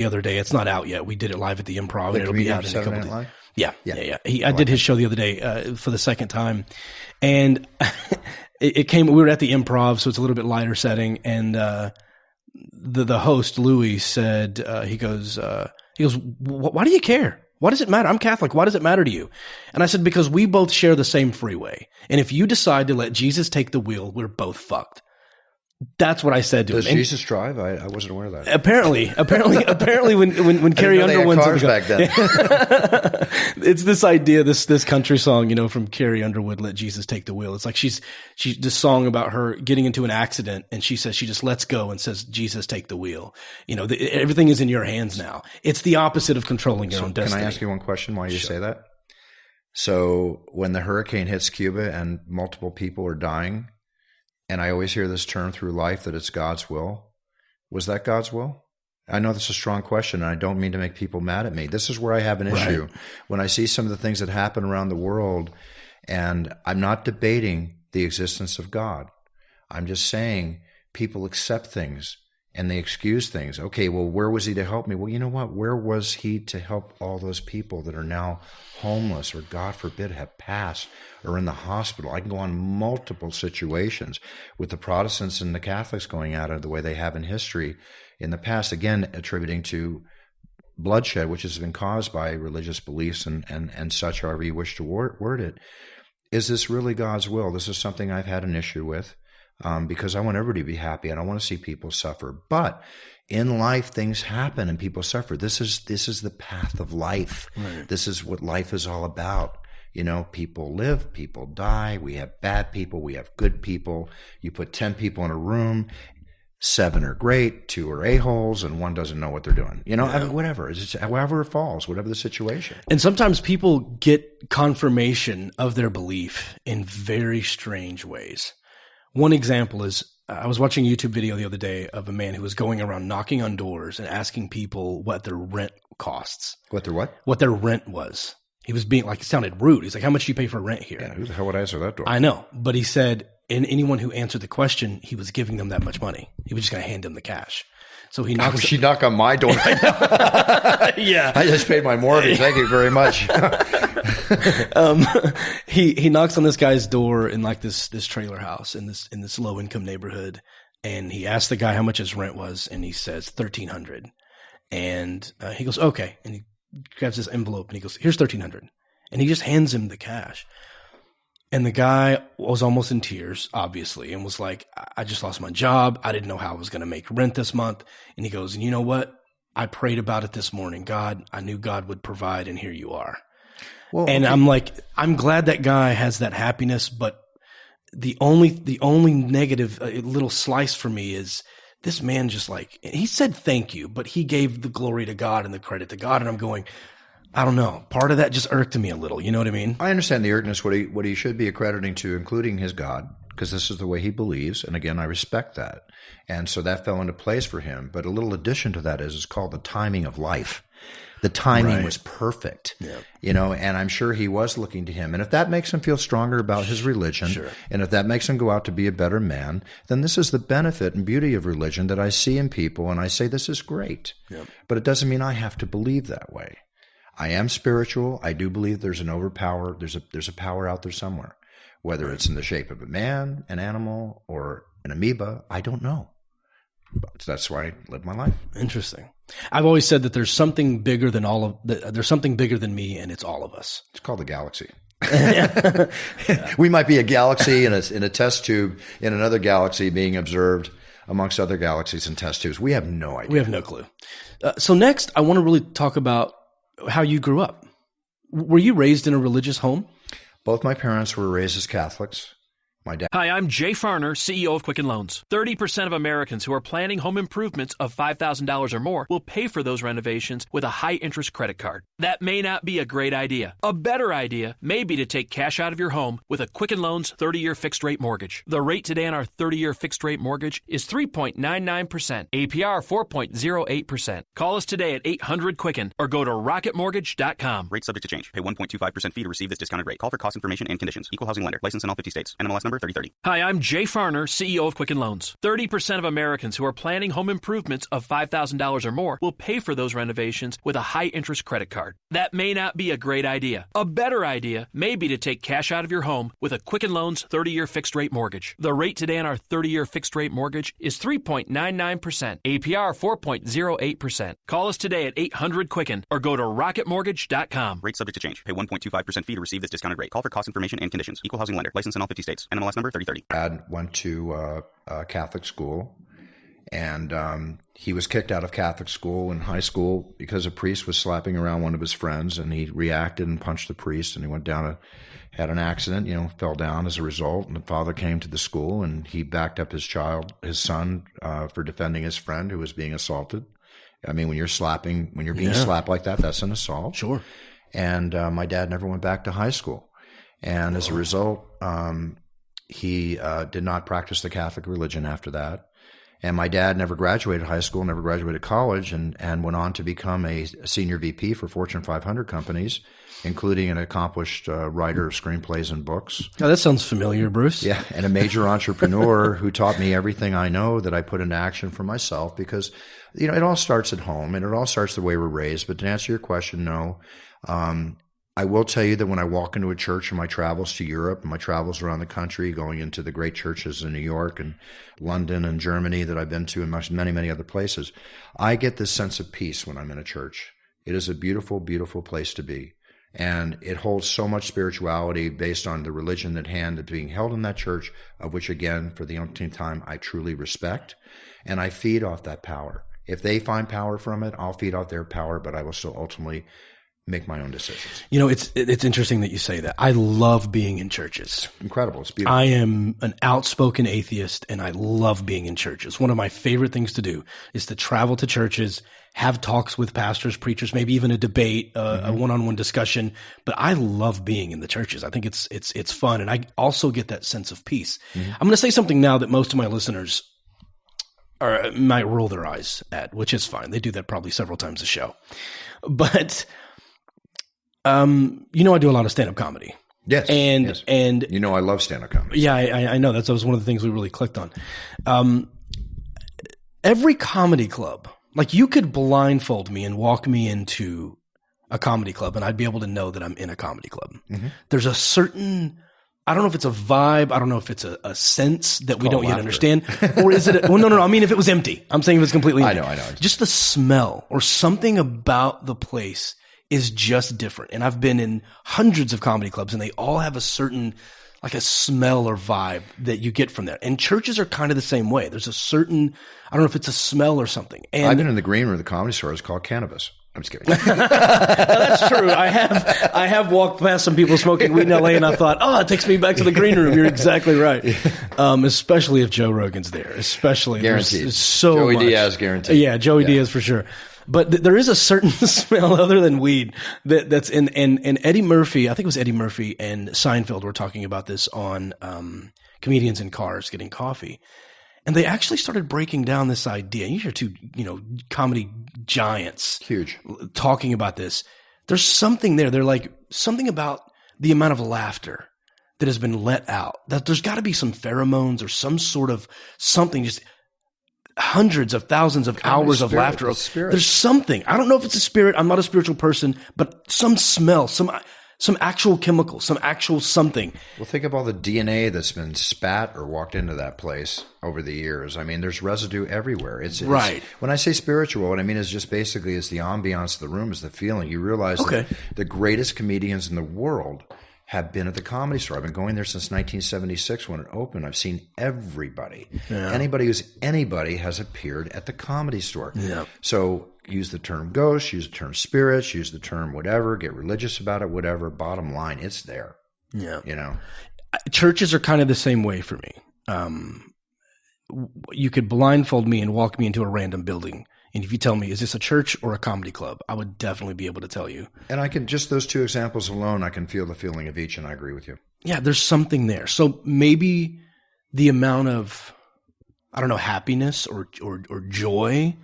the other day. It's not out yet. We did it live at the Improv. The It'll be out in a Saturday couple Night days. Live? Yeah. I did his show the other day for the second time, and it came. We were at the Improv, so it's a little bit lighter setting. And the host Louis said, he goes, why do you care? Why does it matter? I'm Catholic. Why does it matter to you? And I said, because we both share the same freeway, and if you decide to let Jesus take the wheel, we're both fucked. That's what I said to him. Does Jesus drive? I wasn't aware of that. Apparently, when Carrie Underwood cars back then. It's this idea, this country song, from Carrie Underwood, "Let Jesus Take the Wheel." It's like she's this song about her getting into an accident, and she says she just lets go and says, "Jesus, take the wheel." Everything is in your hands now. It's the opposite of controlling your own destiny. Can I ask you one question? Why you say that? So when the hurricane hits Cuba and multiple people are dying. And I always hear this term through life that it's God's will. Was that God's will? I know this is a strong question, and I don't mean to make people mad at me. This is where I have an issue. When I see some of the things that happen around the world, and I'm not debating the existence of God. I'm just saying people accept things and they excuse things. Okay, well, where was he to help me? Well, you know what? Where was he to help all those people that are now homeless or, God forbid, have passed or in the hospital? I can go on multiple situations with the Protestants and the Catholics going at it the way they have in history in the past, again, attributing to bloodshed, which has been caused by religious beliefs and such, however you wish to word it. Is this really God's will? This is something I've had an issue with. Because I want everybody to be happy. I don't want to see people suffer. But in life, things happen and people suffer. This is the path of life. Right. This is what life is all about. People live, people die. We have bad people. We have good people. You put 10 people in a room. 7 are great, 2 are a-holes, and 1 doesn't know what they're doing. Whatever. It's just, however it falls, whatever the situation. And sometimes people get confirmation of their belief in very strange ways. One example is I was watching a YouTube video the other day of a man who was going around knocking on doors and asking people what their rent costs. What their what? What their rent was. He was being it sounded rude. He's like, how much do you pay for rent here? Yeah, who the hell would answer that door? I know. But he said, and anyone who answered the question, he was giving them that much money. He was just going to hand them the cash. So he knocks. She knocked on my door right now. Yeah. I just paid my mortgage. Thank you very much. He knocks on this guy's door in this trailer house in this low income neighborhood, and he asks the guy how much his rent was, and he says $1,300, and he goes okay, and he grabs this envelope and he goes, here's $1,300, and he just hands him the cash, and the guy was almost in tears, obviously, and was like, I just lost my job, I didn't know how I was going to make rent this month, and he goes, and you know what? I prayed about it this morning. God, I knew God would provide, and here you are. Well, and okay. I'm like, I'm glad that guy has that happiness, but the only negative little slice for me is this man just he said thank you, but he gave the glory to God and the credit to God, and I'm going, I don't know. Part of that just irked me a little. You know what I mean? I understand the irkness, what he should be accrediting to, including his God, because this is the way he believes, and again, I respect that. And so that fell into place for him. But a little addition to that is called the timing of life. The timing was perfect, and I'm sure he was looking to him. And if that makes him feel stronger about his religion, and if that makes him go out to be a better man, then this is the benefit and beauty of religion that I see in people, and I say this is great. Yep. But it doesn't mean I have to believe that way. I am spiritual. I do believe there's an overpower. There's a power out there somewhere, whether it's in the shape of a man, an animal, or an amoeba. I don't know. But that's why I live my life. Interesting. I've always said that there's something bigger than there's something bigger than me, and it's all of us. It's called the galaxy. We might be a galaxy in a test tube in another galaxy being observed amongst other galaxies and test tubes. We have no idea. We have no clue. So next, I want to really talk about how you grew up. Were you raised in a religious home? Both my parents were raised as Catholics. My dad. Hi, I'm Jay Farner, CEO of Quicken Loans. 30% of Americans who are planning home improvements of $5,000 or more will pay for those renovations with a high-interest credit card. That may not be a great idea. A better idea may be to take cash out of your home with a Quicken Loans 30-year fixed-rate mortgage. The rate today on our 30-year fixed-rate mortgage is 3.99%, APR 4.08%. Call us today at 800-QUICKEN or go to rocketmortgage.com. Rate subject to change. Pay 1.25% fee to receive this discounted rate. Call for cost information and conditions. Equal housing lender. License in all 50 states. NMLS number 3030. Hi, I'm Jay Farner, CEO of Quicken Loans. 30% of Americans who are planning home improvements of $5,000 or more will pay for those renovations with a high-interest credit card. That may not be a great idea. A better idea may be to take cash out of your home with a Quicken Loans 30-year fixed-rate mortgage. The rate today on our 30-year fixed-rate mortgage is 3.99%, APR 4.08%. Call us today at 800-QUICKEN or go to rocketmortgage.com. Rate subject to change. Pay 1.25% fee to receive this discounted rate. Call for cost information and conditions. Equal housing lender. License in all 50 states. NMLS number 3030. Dad went to a Catholic school, and he was kicked out of Catholic school in high school because a priest was slapping around one of his friends, and he reacted and punched the priest, and he went down had an accident, fell down as a result. And the father came to the school, and he backed up his son, for defending his friend who was being assaulted. I mean, when you're being slapped like that, that's an assault. Sure. And my dad never went back to high school. And as a result, he did not practice the Catholic religion after that. And my dad never graduated high school, never graduated college, and went on to become a senior VP for Fortune 500 companies, including an accomplished writer of screenplays and books. Oh, that sounds familiar, Bruce. Yeah, and a major entrepreneur who taught me everything I know that I put into action for myself, because it all starts at home, and it all starts the way we're raised. But to answer your question, no. I will tell you that when I walk into a church in my travels to Europe and my travels around the country, going into the great churches in New York and London and Germany that I've been to and many, many other places, I get this sense of peace when I'm in a church. It is a beautiful, beautiful place to be. And it holds so much spirituality based on the religion at hand that's being held in that church, of which, again, for the umpteenth time, I truly respect. And I feed off that power. If they find power from it, I'll feed off their power, but I will still ultimately make my own decisions. It's interesting that you say that. I love being in churches. Incredible. It's beautiful. I am an outspoken atheist, and I love being in churches. One of my favorite things to do is to travel to churches, have talks with pastors, preachers, maybe even a debate, a one-on-one discussion. But I love being in the churches. I think it's fun, and I also get that sense of peace. Mm-hmm. I'm going to say something now that most of my listeners might roll their eyes at, which is fine. They do that probably several times a show. But I do a lot of stand-up comedy. Yes. And I love stand-up comedy. Yeah, I know. That was one of the things we really clicked on. Every comedy club, like, you could blindfold me and walk me into a comedy club, and I'd be able to know that I'm in a comedy club. Mm-hmm. There's a certain, I don't know if it's a vibe, I don't know if it's a sense that we don't yet understand, or is it? No. I mean, if it was empty, I'm saying if it's completely empty. I know. Just the smell or something about the place is just different. And I've been in hundreds of comedy clubs, and they all have a certain, like, a smell or vibe that you get from there. And churches are kind of the same way. There's a certain, I don't know if it's a smell or something. And I've been in the green room of the Comedy Store. It's called cannabis. I'm just kidding. That's true. I have walked past some people smoking weed in LA, and I thought, it takes me back to the green room. You're exactly right. Especially if Joe Rogan's there. Especially. Guaranteed. Joey Diaz, guaranteed. Yeah, Joey Diaz for sure. But there is a certain smell other than weed that's in, and Eddie Murphy, I think it was Eddie Murphy and Seinfeld were talking about this on Comedians in Cars Getting Coffee. And they actually started breaking down this idea. You hear two, comedy giants huge talking about this. There's something there. They're like, something about the amount of laughter that has been let out. That there's got to be some pheromones or some sort of something, just hundreds of thousands of hours of laughter. There's something. I don't know if it's a spirit. I'm not a spiritual person, but some smell, some actual chemical, some actual something. Well, think of all the DNA that's been spat or walked into that place over the years. I mean, there's residue everywhere. It's right. When I say spiritual, what I mean is just basically it's the ambiance of the room, is the feeling. You realize that the greatest comedians in the world have been at the Comedy Store. I've been going there since 1976 when it opened. I've seen everybody. Yeah. Anybody has appeared at the Comedy Store. Yeah. So use the term ghost, use the term spirits, use the term whatever, get religious about it, whatever. Bottom line, it's there. Yeah. Churches are kind of the same way for me. You could blindfold me and walk me into a random building, and if you tell me, is this a church or a comedy club, I would definitely be able to tell you. And I can, just those two examples alone, I can feel the feeling of each, and I agree with you. Yeah, there's something there. So maybe the amount of, I don't know, happiness or joy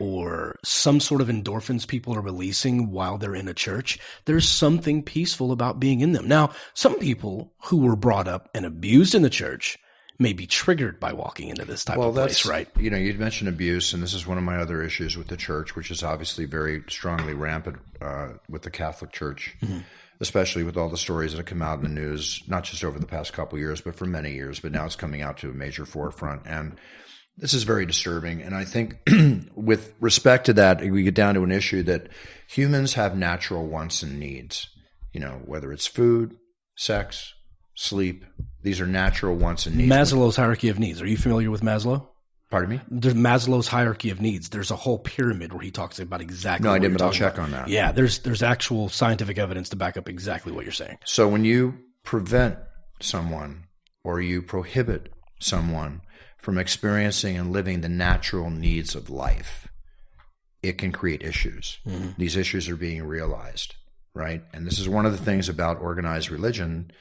or some sort of endorphins people are releasing while they're in a church, there's something peaceful about being in them. Now, some people who were brought up and abused in the church may be triggered by walking into this type of place, right? You know, you'd mentioned abuse, and this is one of my other issues with the church, which is obviously very strongly rampant with the Catholic Church, especially with all the stories that have come out in the news, not just over the past couple of years, but for many years. But now it's coming out to a major forefront, and this is very disturbing. And I think with respect to that, we get down to an issue that humans have natural wants and needs, you know, whether it's food, sex, sleep. These are natural wants and needs. Maslow's hierarchy of needs. Are you familiar with Maslow? Pardon me? There's Maslow's hierarchy of needs. There's a whole pyramid where he talks about exactly No, what I didn't, you're but I'll talking check about. on that. Yeah, there's actual scientific evidence to back up exactly what you're saying. So when you prevent someone or you prohibit someone from experiencing and living the natural needs of life, it can create issues. These issues are being realized, right? And this is one of the things about organized religion.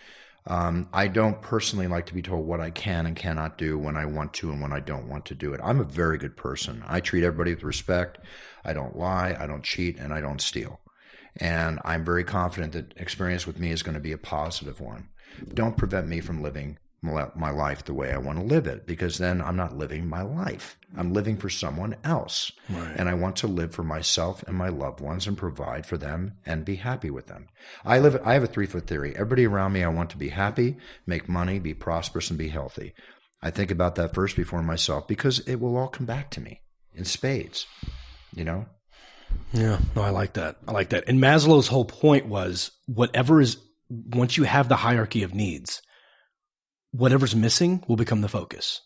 I don't personally like to be told what I can and cannot do when I want to and when I don't want to do it. I'm a very good person. I treat everybody with respect. I don't lie, I don't cheat, and I don't steal. And I'm very confident that experience with me is going to be a positive one. Don't prevent me from living my life the way I want to live it, because then I'm not living my life. I'm living for someone else. Right. And I want to live for myself and my loved ones and provide for them and be happy with them. I have a 3-foot theory. Everybody around me, I want to be happy, make money, be prosperous, and be healthy. I think about that first before myself, because it will all come back to me in spades, you know? Yeah, no, I like that. And Maslow's whole point was once you have the hierarchy of needs, whatever's missing will become the focus.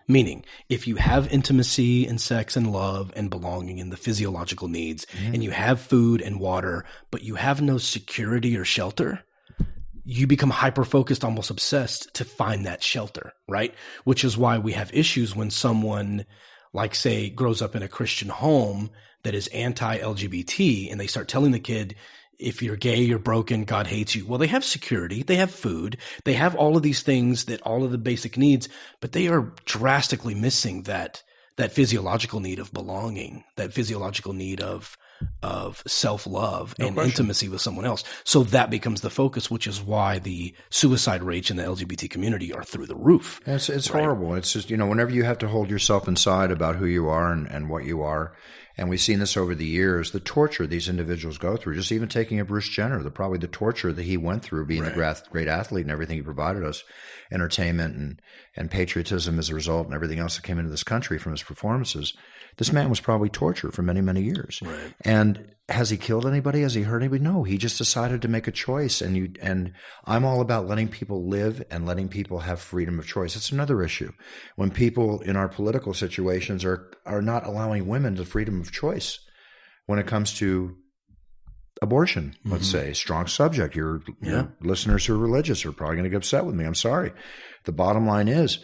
Meaning, if you have intimacy and sex and love and belonging and the physiological needs, and you have food and water, but you have no security or shelter, you become hyper-focused, almost obsessed to find that shelter, right? Which is why we have issues when someone, like, say, grows up in a Christian home that is anti-LGBT, and they start telling the kid, if you're gay, you're broken, God hates you. Well, they have security, they have food, they have all of these things, that all of the basic needs, but they are drastically missing that physiological need of belonging, that physiological need of self-love and intimacy with someone else. So that becomes the focus, which is why the suicide rates in the LGBT community are through the roof. It's right? Horrible. It's just, you know, whenever you have to hold yourself inside about who you are and what you are, and we've seen this over the years, the torture these individuals go through, just even taking a Bruce Jenner, probably the torture that he went through being a great athlete and everything he provided us, entertainment and patriotism as a result and everything else that came into this country from his performances. This man was probably tortured for many, many years. Right. And has he killed anybody? Has he hurt anybody? No, he just decided to make a choice. And I'm all about letting people live and letting people have freedom of choice. It's another issue. When people in our political situations are not allowing women the freedom of choice when it comes to abortion, let's say, strong subject. Your listeners who are religious are probably going to get upset with me. I'm sorry. The bottom line is,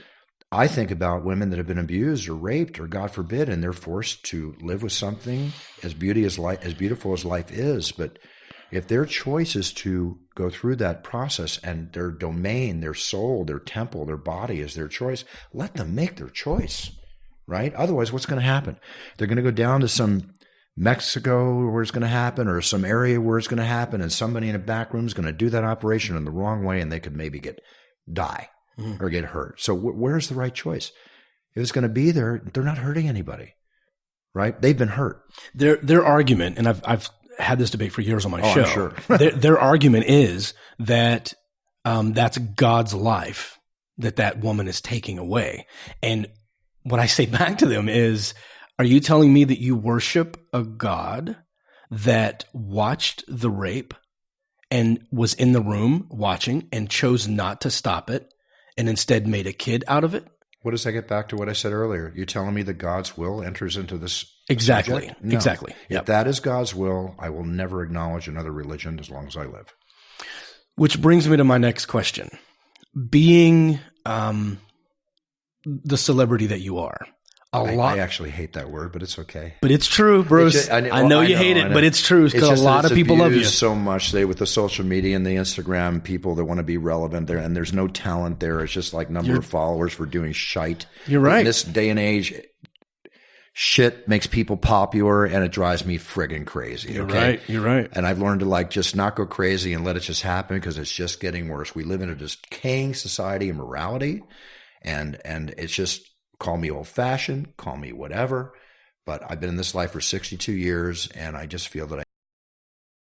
I think about women that have been abused or raped or, God forbid, and they're forced to live with something as beautiful as life is. But if their choice is to go through that process and their domain, their soul, their temple, their body is their choice, let them make their choice, right? Otherwise, what's going to happen? They're going to go down to some Mexico where it's going to happen, or some area where it's going to happen, and somebody in a back room is going to do that operation in the wrong way, and they could maybe die. Or get hurt. So where's the right choice? If it's going to be there, they're not hurting anybody, right? They've been hurt. Their argument, and I've had this debate for years on my show. I'm sure. their argument is that that's God's life that woman is taking away. And what I say back to them is, are you telling me that you worship a God that watched the rape and was in the room watching and chose not to stop it, and instead made a kid out of it? What does that get back to what I said earlier? You're telling me that God's will enters into this Exactly. subject? No. Exactly. Yep. If that is God's will, I will never acknowledge another religion as long as I live. Which brings me to my next question. Being the celebrity that you are, I actually hate that word, but it's okay. But it's true, Bruce. I know you hate it, but it's true because a lot of people love you. So much with the social media and the Instagram, people that want to be relevant there, and there's no talent there. It's just like number of followers for doing shite. You're right. In this day and age, shit makes people popular, and it drives me friggin' crazy. Okay? You're right. And I've learned to like just not go crazy and let it just happen, because it's just getting worse. We live in a decaying society of morality, and it's just, call me old fashioned, call me whatever, but I've been in this life for 62 years, and I just feel that